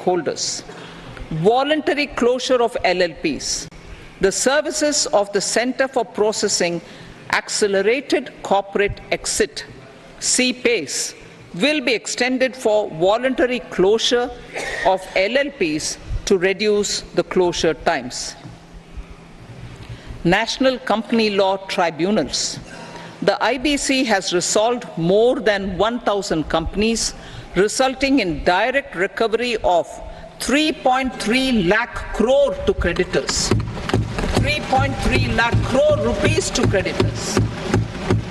stakeholders. Voluntary closure of LLPs. The services of the Center for Processing Accelerated Corporate Exit, CPACE, will be extended for voluntary closure of LLPs to reduce the closure times. National Company Law Tribunals. The IBC has resolved more than 1,000 companies, resulting in direct recovery of 3.3 lakh crore to creditors. 3.3 lakh crore rupees to creditors.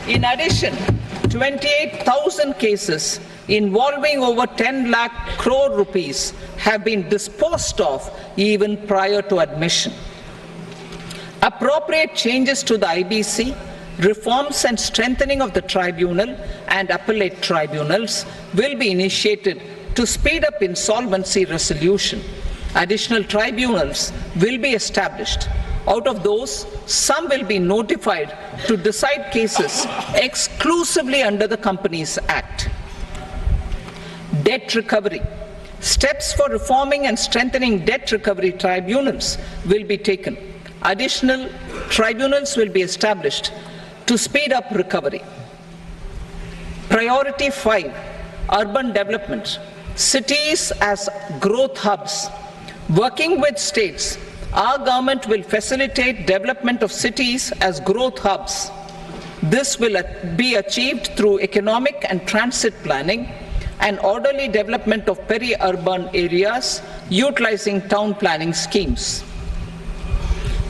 In addition, 28,000 cases involving over 10 lakh crore rupees have been disposed of even prior to admission. Appropriate changes to the IBC, reforms and strengthening of the tribunal and appellate tribunals will be initiated to speed up insolvency resolution. Additional tribunals will be established. Out of those, some will be notified to decide cases exclusively under the Companies Act. Debt recovery. Steps for reforming and strengthening debt recovery tribunals will be taken. Additional tribunals will be established to speed up recovery. Priority 5, urban development. Cities as growth hubs. Working with states, our government will facilitate development of cities as growth hubs. This will be achieved through economic and transit planning and orderly development of peri-urban areas utilizing town planning schemes.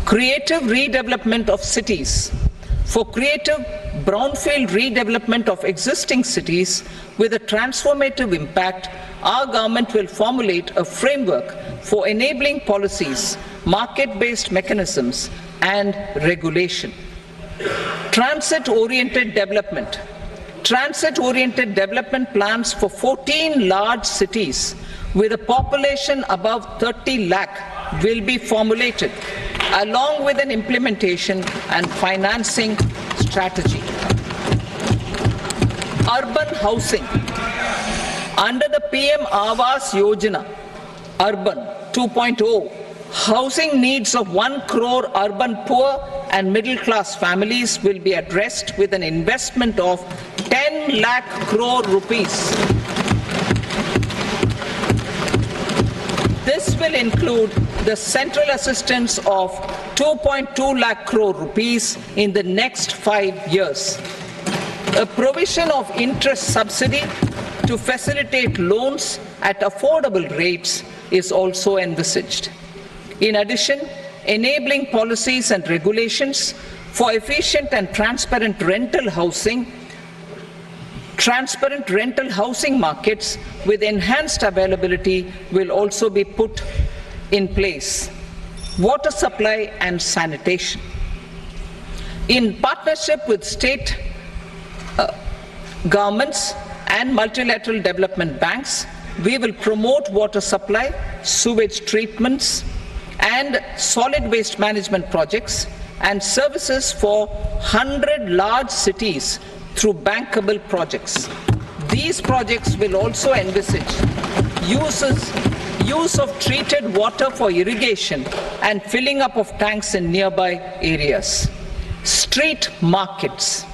Creative redevelopment of cities. For creative brownfield redevelopment of existing cities with a transformative impact, our government will formulate a framework for enabling policies, market-based mechanisms, and regulation. Transit-oriented development. Transit-oriented development plans for 14 large cities with a population above 30 lakh will be formulated, along with an implementation and financing strategy. Urban housing. Under the PM Awas Yojana, Urban 2.0, housing needs of 1 crore urban poor and middle class families will be addressed with an investment of 10 lakh crore rupees. This will include the central assistance of 2.2 lakh crore rupees in the next 5 years. A provision of interest subsidy to facilitate loans at affordable rates is also envisaged. In addition, enabling policies and regulations for efficient and transparent rental housing markets with enhanced availability will also be put in place. Water supply and sanitation. In partnership with state governments and multilateral development banks, we will promote water supply, sewage treatments, and solid waste management projects and services for 100 large cities through bankable projects. These projects will also envisage use of treated water for irrigation and filling up of tanks in nearby areas. Street markets.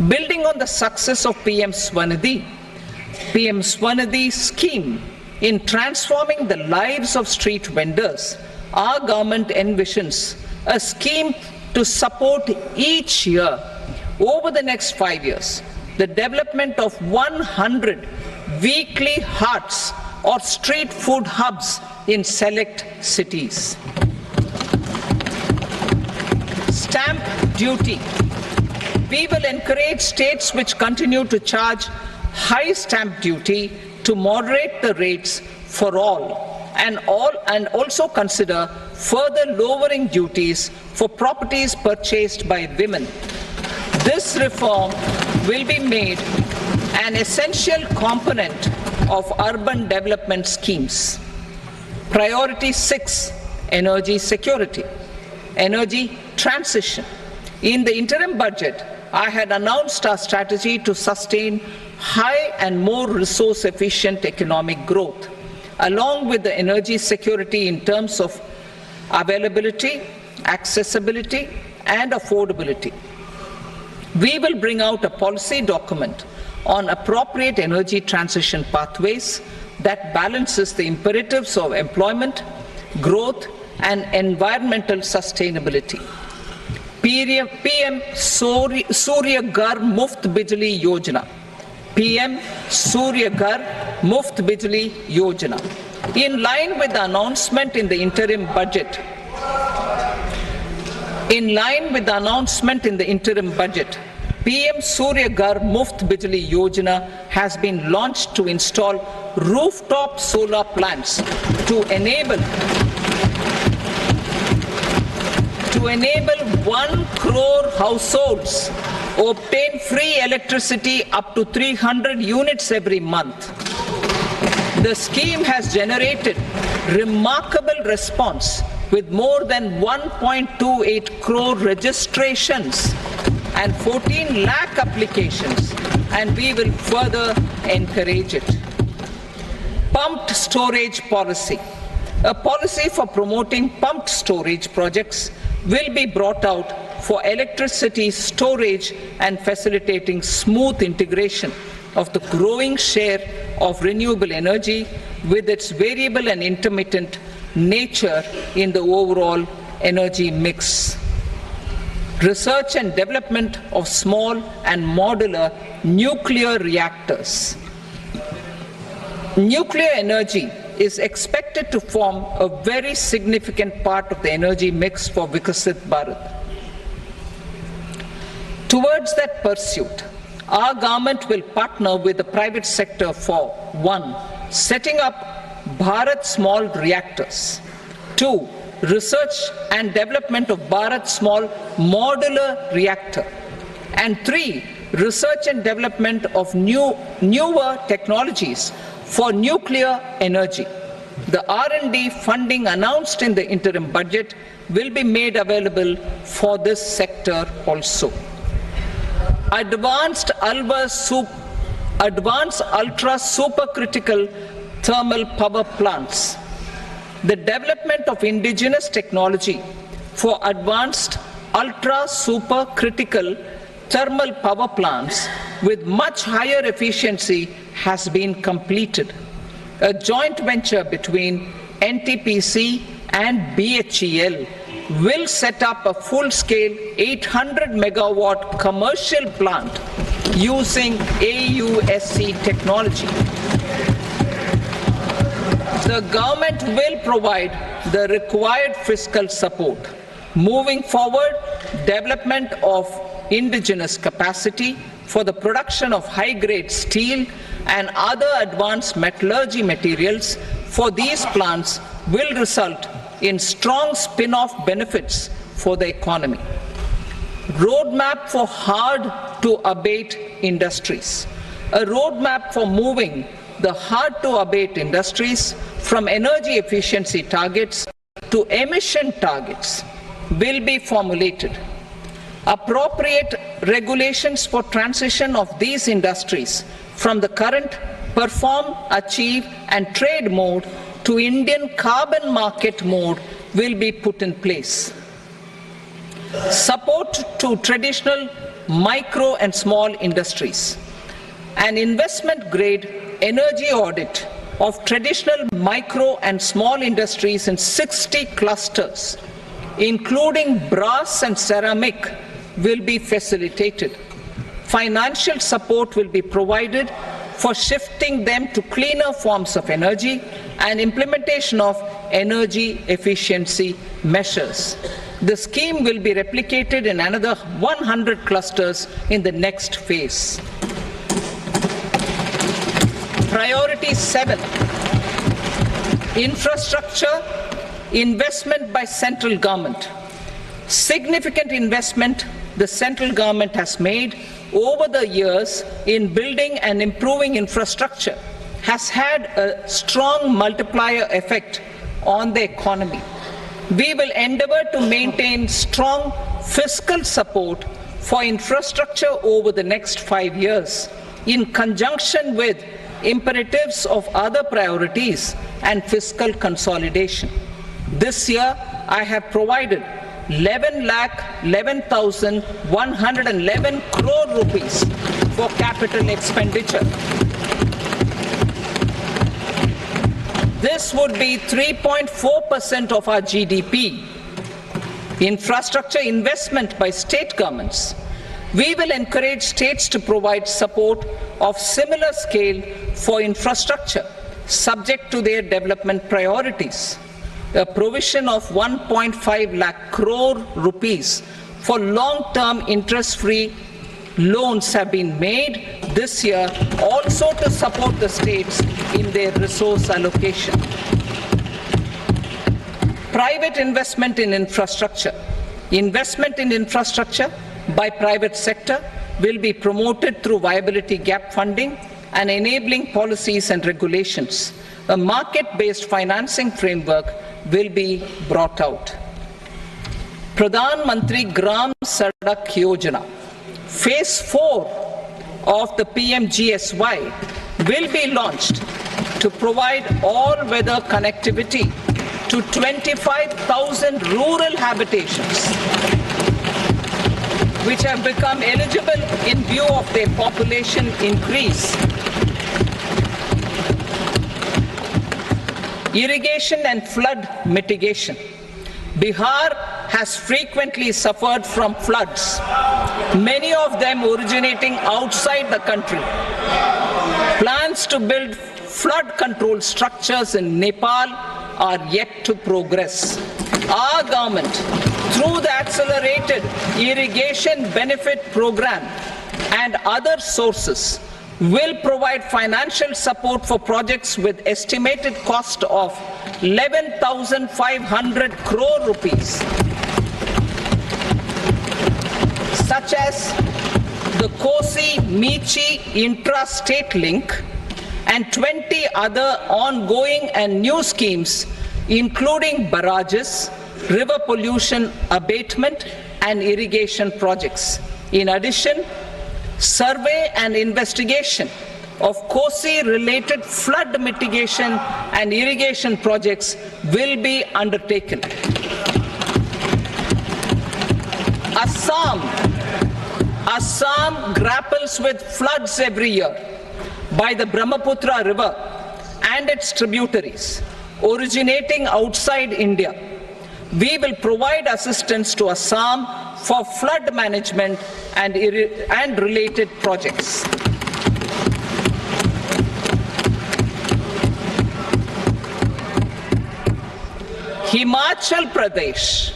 Building on the success of PM Swanidhi scheme in transforming the lives of street vendors, our government envisions a scheme to support each year over the next 5 years the development of 100 weekly hearts or street food hubs in select cities. Stamp duty. We will encourage states which continue to charge high stamp duty to moderate the rates for all and also consider further lowering duties for properties purchased by women. This reform will be made an essential component of urban development schemes. Priority 6, energy security, energy transition. In the interim budget, I had announced our strategy to sustain high and more resource-efficient economic growth. along with the energy security in terms of availability, accessibility, and affordability. We will bring out a policy document on appropriate energy transition pathways that balances the imperatives of employment, growth, and environmental sustainability. PM Surya Ghar Muft Bijli Yojana. PM Surya Ghar Muft Bijli Yojana. In line with the announcement in the interim budget, PM Surya Ghar Muft Bijli Yojana has been launched to install rooftop solar plants to enable 1 crore households obtain free electricity up to 300 units every month. The scheme has generated remarkable response with more than 1.28 crore registrations and 14 lakh applications, and we will further encourage it. Pumped storage policy. A policy for promoting pumped storage projects will be brought out for electricity storage and facilitating smooth integration of the growing share of renewable energy with its variable and intermittent nature in the overall energy mix. Research and development of small and modular nuclear reactors. Nuclear energy is expected to form a very significant part of the energy mix for Vikasit Bharat. Towards that pursuit, our government will partner with the private sector for 1. Setting up Bharat Small Reactors, 2. Research and development of Bharat Small Modular Reactor, and 3. Research and development of newer technologies for nuclear energy. The R&D funding announced in the interim budget will be made available for this sector also. Advanced ultra supercritical thermal power plants. The development of indigenous technology for advanced ultra supercritical thermal power plants with much higher efficiency has been completed. A joint venture between NTPC and BHEL will set up a full-scale 800 megawatt commercial plant using AUSC technology. The government will provide the required fiscal support. Moving forward, development of indigenous capacity for the production of high-grade steel and other advanced metallurgy materials for these plants will result in strong spin-off benefits for the economy. Roadmap for hard-to-abate industries. A roadmap for moving the hard-to-abate industries from energy efficiency targets to emission targets will be formulated. Appropriate regulations for transition of these industries from the current perform, achieve, and trade mode to Indian carbon market mode will be put in place. Support to traditional micro and small industries. An investment-grade energy audit of traditional micro and small industries in 60 clusters, including brass and ceramic, will be facilitated. Financial support will be provided for shifting them to cleaner forms of energy and implementation of energy efficiency measures. The scheme will be replicated in another 100 clusters in the next phase. Priority 7, infrastructure investment by central government. Significant investment the central government has made over the years in building and improving infrastructure has had a strong multiplier effect on the economy. We will endeavour to maintain strong fiscal support for infrastructure over the next 5 years in conjunction with imperatives of other priorities and fiscal consolidation. This year, I have provided 11,11,111 crore rupees for capital expenditure. This would be 3.4% of our GDP. Infrastructure investment by state governments. We will encourage states to provide support of similar scale for infrastructure, subject to their development priorities. A provision of 1.5 lakh crore rupees for long-term interest-free loans have been made this year also to support the states in their resource allocation. Private investment in infrastructure. Investment in infrastructure by private sector will be promoted through viability gap funding and enabling policies and regulations. A market-based financing framework will be brought out. Pradhan Mantri Gram Sadak Yojana, Phase 4 of the PMGSY will be launched to provide all-weather connectivity to 25,000 rural habitations, which have become eligible in view of their population increase. Irrigation and flood mitigation. Bihar has frequently suffered from floods, many of them originating outside the country. Plans to build flood control structures in Nepal are yet to progress. Our government, through the Accelerated Irrigation Benefit Program and other sources, will provide financial support for projects with estimated cost of 11,500 crore rupees, such as the Kosi-Michi intra-state link and 20 other ongoing and new schemes, including barrages, river pollution abatement and irrigation projects. In addition, survey and investigation of Kosi-related flood mitigation and irrigation projects will be undertaken. Assam grapples with floods every year by the Brahmaputra River and its tributaries originating outside India. We will provide assistance to Assam for flood management and related projects. Himachal Pradesh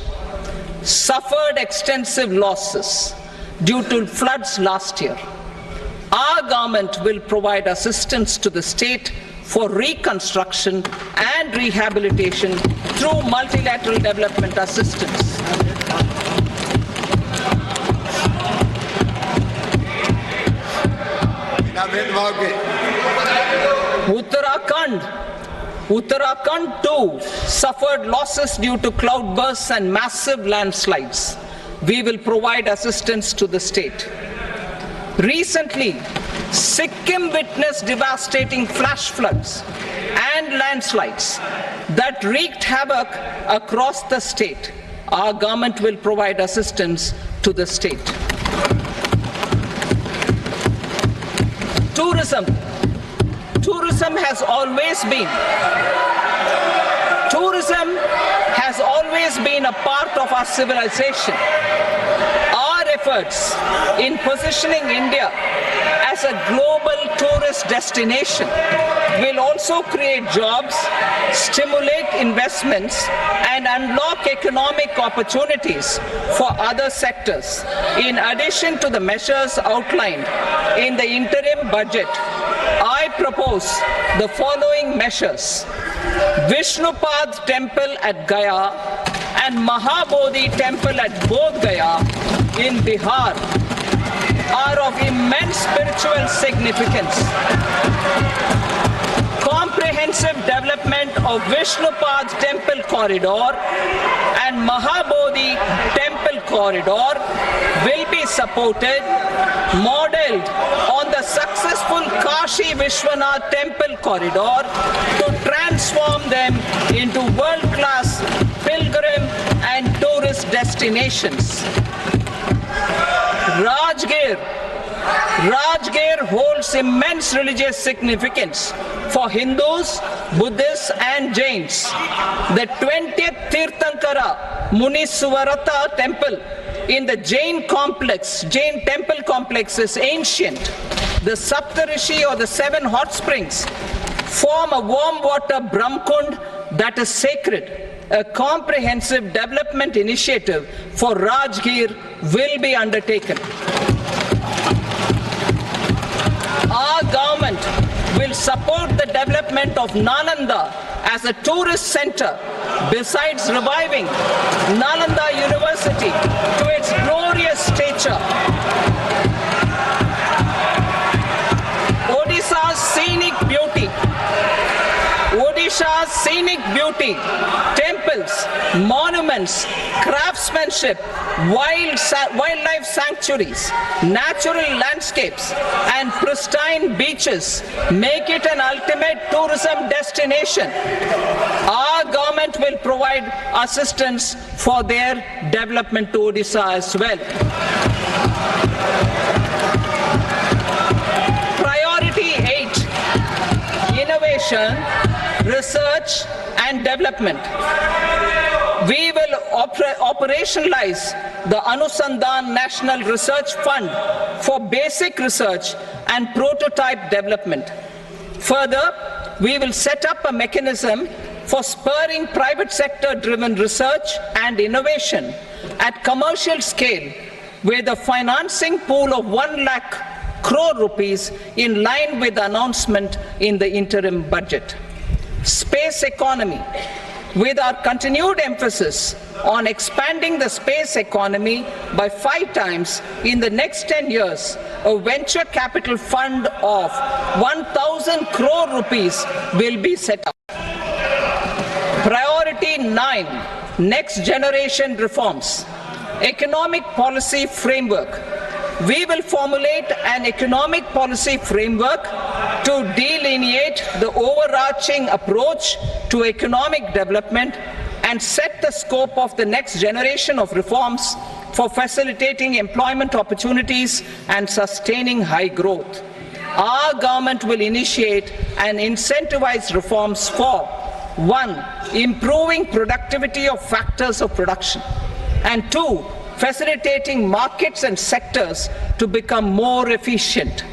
suffered extensive losses due to floods last year. Our government will provide assistance to the state for reconstruction and rehabilitation through multilateral development assistance. Uttarakhand too suffered losses due to cloudbursts and massive landslides. We will provide assistance to the state. Recently, Sikkim witnessed devastating flash floods and landslides that wreaked havoc across the state. Our government will provide assistance to the state. Tourism has always been a part of our civilization. Our efforts in positioning India as a global tourist destination will also create jobs, stimulate investments, and unlock economic opportunities for other sectors. In addition to the measures outlined in the interim budget, I propose the following measures. Vishnupad Temple at Gaya and Mahabodhi Temple at Bodh Gaya in Bihar are of immense spiritual significance. Comprehensive development of Vishnupad Temple Corridor and Mahabodhi Temple Corridor will be supported, modeled on the successful Kashi Vishwanath temple corridor to transform them into world-class pilgrim and tourist destinations. Rajgir holds immense religious significance for Hindus, Buddhists and Jains. The 20th Tirthankara Muniswarata temple in the Jain temple complex is ancient. The Saptarishi or the 7 hot springs form a warm water Brahmkund that is sacred. A comprehensive development initiative for Rajgir will be undertaken. Our government will support the development of Nalanda as a tourist center, besides reviving Nalanda University to its glorious stature. Odisha's scenic beauty, temples, monuments, craftsmanship, wildlife sanctuaries, natural landscapes, and pristine beaches make it an ultimate tourism destination. Our government will provide assistance for their development to Odisha as well. Priority 8, innovation, research and development. We will operationalize the Anusandhan National Research Fund for basic research and prototype development. Further, we will set up a mechanism for spurring private sector driven research and innovation at commercial scale with a financing pool of 1 lakh crore rupees in line with the announcement in the interim budget. Space economy. With our continued emphasis on expanding the space economy by 5 times in the next 10 years, a venture capital fund of 1,000 crore rupees will be set up. Priority 9, next generation reforms. Economic policy framework. We will formulate an economic policy framework to delineate the overarching approach to economic development and set the scope of the next generation of reforms for facilitating employment opportunities and sustaining high growth. Our government will initiate and incentivize reforms for 1. Improving productivity of factors of production, and 2. Facilitating markets and sectors to become more efficient.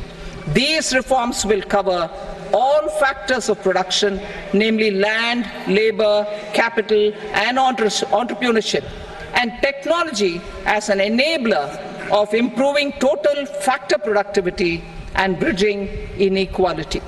These reforms will cover all factors of production, namely land, labor, capital, and entrepreneurship, and technology as an enabler of improving total factor productivity and bridging inequality.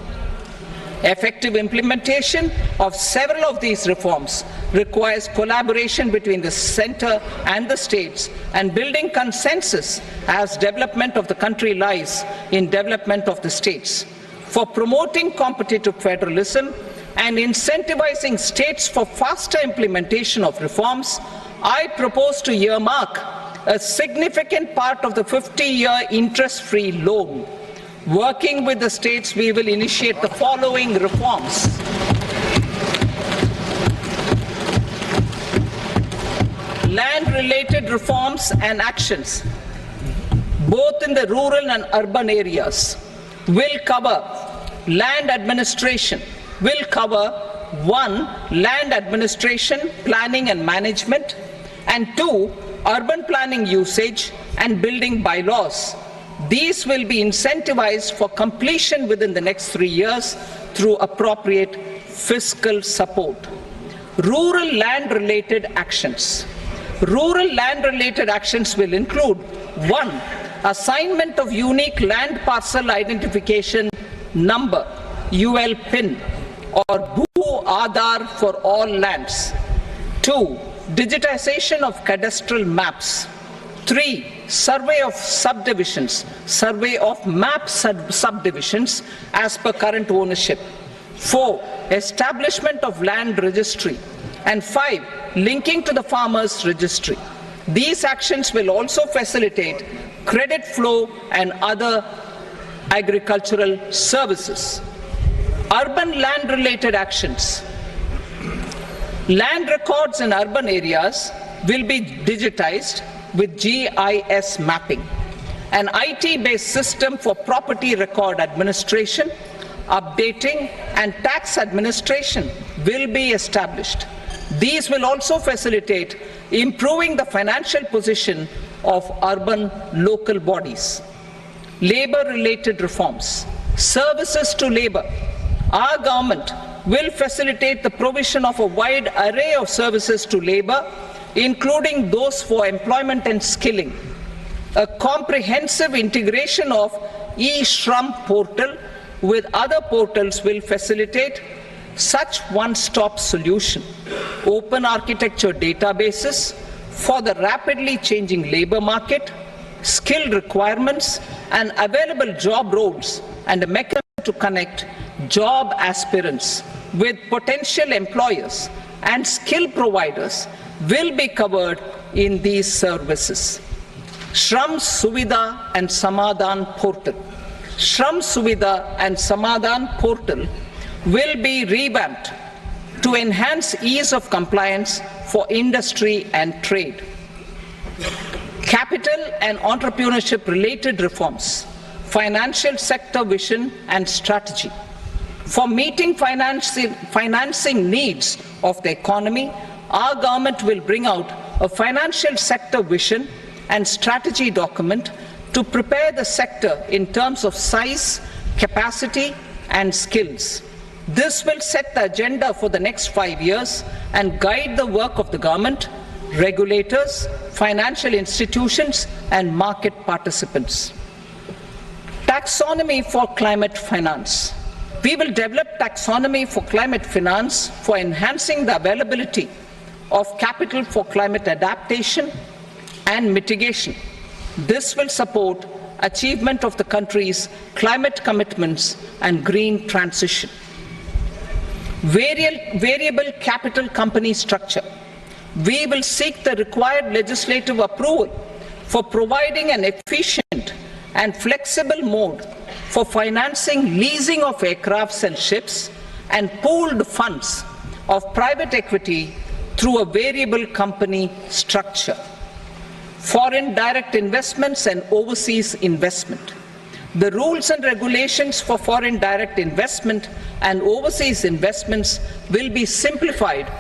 Effective implementation of several of these reforms requires collaboration between the center and the states and building consensus as development of the country lies in development of the states. For promoting competitive federalism and incentivizing states for faster implementation of reforms, I propose to earmark a significant part of the 50-year interest-free loan. Working with the states, we will initiate the following reforms. Land-related reforms and actions, both in the rural and urban areas, will cover land administration, will cover 1. Land administration, planning and management, and 2. Urban planning usage and building bylaws. These will be incentivized for completion within the next 3 years through appropriate fiscal support. Rural land-related actions. Rural land-related actions will include 1. Assignment of unique land parcel identification number, UL PIN, or Bhu Aadhaar for all lands. 2. Digitization of cadastral maps. 3. Survey of subdivisions, survey of map subdivisions as per current ownership. 4. Establishment of land registry. And 5. Linking to the farmers registry. These actions will also facilitate credit flow and other agricultural services. Urban land-related actions. Land records in urban areas will be digitized with GIS mapping. An IT-based system for property record administration, updating, and tax administration will be established. These will also facilitate improving the financial position of urban local bodies. Labor-related reforms. Services to labor. Our government will facilitate the provision of a wide array of services to labor, including those for employment and skilling. A comprehensive integration of e-Shram portal with other portals will facilitate such one-stop solution. Open architecture databases for the rapidly changing labor market, skill requirements, and available job roles, and a mechanism to connect job aspirants with potential employers and skill providers will be covered in these services. Shram Suvidha and Samadhan portal. Shram Suvidha and Samadhan portal will be revamped to enhance ease of compliance for industry and trade. Capital and entrepreneurship related reforms. Financial sector vision and strategy. For meeting financing needs of the economy, our government will bring out a financial sector vision and strategy document to prepare the sector in terms of size, capacity, and skills. This will set the agenda for the next 5 years and guide the work of the government, regulators, financial institutions, and market participants. Taxonomy for climate finance. We will develop taxonomy for climate finance for enhancing the availability of capital for climate adaptation and mitigation. This will support achievement of the country's climate commitments and green transition. Variable capital company structure. We will seek the required legislative approval for providing an efficient and flexible mode for financing leasing of aircrafts and ships and pooled funds of private equity through a variable company structure. Foreign direct investments and overseas investment. The rules and regulations for foreign direct investment and overseas investments will be simplified